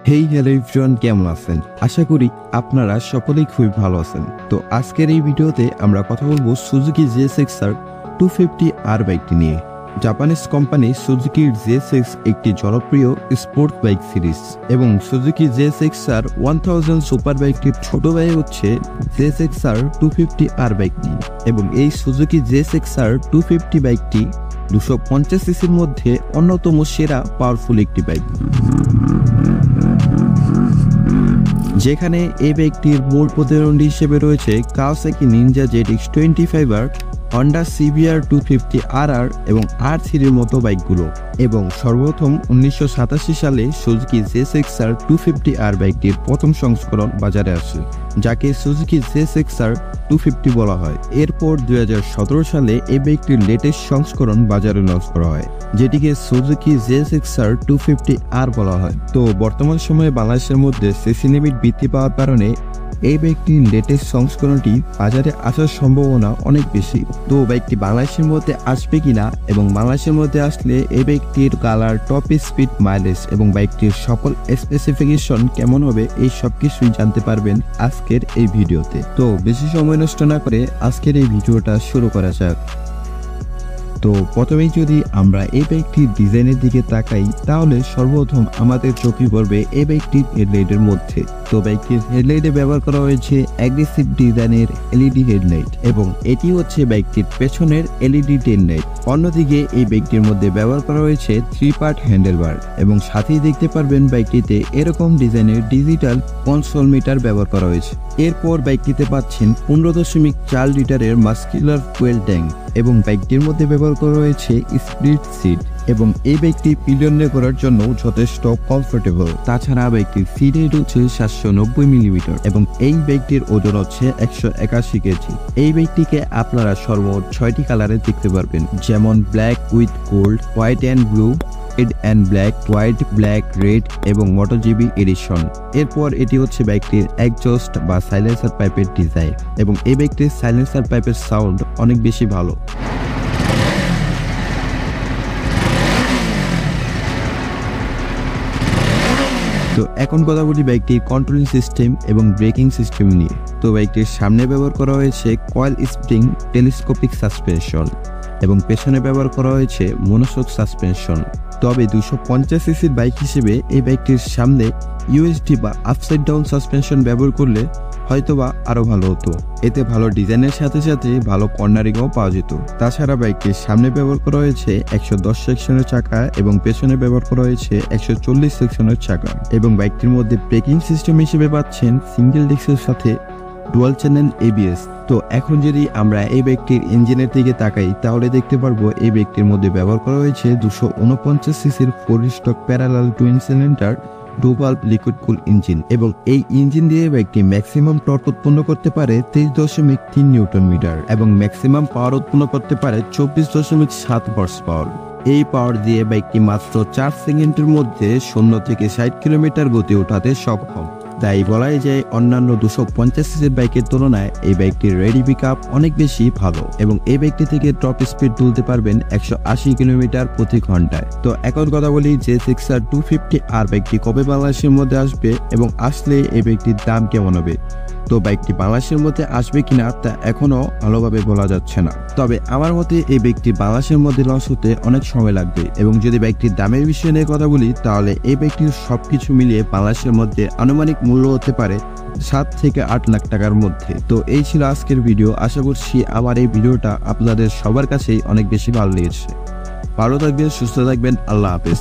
Hey hello everyone, কেমন আছেন? আশা করি আপনারা সকলেই খুবই ভালো আছেন। তো আজকের এই ভিডিওতে আমরা কথা বলবো সুজুকি জিএসএক্সআর 250R বাইকটি নিয়ে। জাপানিজ কোম্পানি সুজুকির জিএসএক্স একটি জনপ্রিয় স্পোর্ট বাইক সিরিজ এবং সুজুকি জিএসএক্সআর 1000 সুপার বাইকটির ছোট ভাই হচ্ছে জিএসএক্সআর 250R বাইকটি এবং এই সুজুকি জিএসএক্সআর 250 বাইকটি 250 সিসির মধ্যে অন্যতম সেরা পাওয়ারফুল একটি বাইক, যেখানে এই বাইকটির মূল প্রতিদ্বন্দ্বী হিসেবে রয়েছে Kawasaki Ninja ZX25R, Honda CBR 250RR এবং R3 মতো বাইকগুলো। এবং সর্বপ্রথম 1987 সালে সুজুকি জিএসএক্সআর 250R বাইকটির প্রথম সংস্করণ বাজারে আসে, যাকে সুজুকি জিএসএক্সআর 250 বলা হয়। এরপর 2017 সালে এই বাইকটির লেটেস্ট সংস্করণ বাজারে লঞ্চ করা হয়, যেটিকে সুজুকি জিএসএক্সআর 250R বলা হয়। তো বর্তমান সময়ে বাংলাদেশের মধ্যে সিসি লিমিট বৃদ্ধি পাওয়ার কারণে এই বাইকটির লেটেস্ট সংস্করণটি বাজারে আসার সম্ভাবনা অনেক বেশি। তো বাইকটি বাংলাদেশের মধ্যে আসবে কিনা এবং বাংলাদেশের মধ্যে আসলে এই বাইকটির কালার, টপ স্পিড, মাইলেজ এবং বাইকটির সকল স্পেসিফিকেশন কেমন হবে, এই সব কিছুই জানতে পারবেন আজকের এই ভিডিওতে। তো বেশি সময় নষ্ট না করে আজকের এই ভিডিওটা শুরু করা যাক। তো প্রথমেই যদি আমরা এই বাইকটির ডিজাইনের দিকে তাকাই, তাহলে সর্বপ্রথম আমাদের চোখে পড়বে এই বাইকটির হেডলাইটের মধ্যে। তো বাইকটির হেডলাইটে ব্যবহার করা হয়েছে অ্যাগ্রেসিভ ডিজাইনের এলইডি হেডলাইট এবং এটি হচ্ছে বাইকটির পেছনের এলইডি টেল লাইট। অন্যদিকে এই বাইকটির মধ্যে ব্যবহার করা হয়েছে 3 পার্ট হ্যান্ডেলবার এবং সাথেই দেখতে পারবেন বাইকটিতে এরকম ডিজাইনের ডিজিটাল কনসোল মিটার ব্যবহার করা হয়েছে। এরপর বাইকটিতে পাচ্ছেন 15.4 লিটারের মাস্কুলার ফুয়েল ট্যাঙ্ক এবং বাইকটির মধ্যে ব্যবহার করা হয়েছে স্প্লিট সিট এবং এই বাইকটি পিলিয়নে করার জন্য যথেষ্ট কমফোর্টেবল। তাছাড়া বাইকটির সিট হাইট হচ্ছে 790 মিলিমিটার এবং এই বাইকটির ওজন হচ্ছে 181 কেজি। এই বাইকটিকে আপনারা সর্বমোট 6টি কালারে দেখতে পারবেন, যেমন black with gold, white and blue, red and black, white, black, red এবং মোটোজিবি এডিশন। এরপর এটি হচ্ছে বাইকটির এক্সজস্ট বা সাইলেন্সার পাইপের ডিজাইন এবং এই বাইকটির সাইলেন্সার পাইপের সাউন্ড অনেক বেশি ভালো। তো এখন কথা বলি বাইকটির কন্ট্রোলিং সিস্টেম এবং ব্রেকিং সিস্টেম নিয়ে। তো বাইকটির সামনে ব্যবহার করা হয়েছে কয়েল স্প্রিং টেলিস্কোপিক সাসপেনশন এবং পেছনে ব্যবহার করা হয়েছে মনোশক সাসপেনশন। তবে 250 সিসির বাইক হিসেবে এই বাইকটির সামনে ইউএসডি বা আপসাইড ডাউন সাসপেনশন ব্যবহার করলে হয়তোবা আরো ভালো হতো। এতে ভালো ডিজাইনের সাথে সাথে ভালো কর্নারিংও পাওয়া যেত। তাছাড়া বাইকটির সামনে ব্যবহার করা হয়েছে 110 সেকশনের চাকা এবং পেছনে ব্যবহার করা হয়েছে 140 সেকশনের চাকা এবং বাইকটির মধ্যে ব্রেকিং সিস্টেম হিসেবে পাচ্ছেন সিঙ্গেল ডিস্কের সাথে ডুয়াল চ্যানেল ABS। তো এখন যদি আমরা এই বাইকটির ইঞ্জিনের দিকে তাকাই, তাহলে দেখতে পারবো এই বাইকটির মধ্যে ব্যবহার করা হয়েছে 249 সিসির 4 stroke parallel twin cylinder dual liquid কুল ইঞ্জিন এবং এই ইঞ্জিন দিয়ে বাইকটি ম্যাক্সিমাম টর্ক উৎপন্ন করতে পারে 23.3 নিউটন মিটার এবং ম্যাক্সিমাম পাওয়ার উৎপন্ন করতে পারে 24.7 হর্স পাওয়ার। এই পাওয়ার দিয়ে বাইকটি মাত্র 4 সেকেন্ডের মধ্যে 0 থেকে 60 কিলোমিটার গতি ওঠাতে সক্ষম। তাই বলাই যায় অন্যান্য 250 সিসির বাইকের তুলনায় এই বাইকটির রেডি পিকআপ অনেক বেশি ভালো এবং এই বাইকটি থেকে টপ স্পিড তুলতে পারবেন 180 কিলোমিটার প্রতি ঘন্টায়। তো এখন কথা বলি জিএসএক্সআর 250R বাইকটি কবে বাংলাদেশের মধ্যে আসবে এবং আসলে এই বাইকটির দাম কেমন হবে। তো বাইকটি বাংলাদেশের মধ্যে আসবে কিনা তা এখনো ভালোভাবে বলা যাচ্ছে না, তবে আমার মতে এই বাইকটি বাংলাদেশের মধ্যে লঞ্চ হতে অনেক সময় লাগবে। এবং যদি বাইকটির দামের বিষয়ে নিয়ে কথা বলি, তাহলে এই বাইকটির সবকিছু মিলিয়ে বাংলাদেশের মধ্যে আনুমানিক মূল্য হতে পারে 7 থেকে 8 লাখ টাকার মধ্যে। তো এই ছিল আজকের ভিডিও। আশা করছি আমার এই ভিডিওটা আপনাদের সবার কাছেই অনেক বেশি ভালো লেগেছে। ভালো থাকবেন, সুস্থ থাকবেন, আল্লাহ হাফেজ।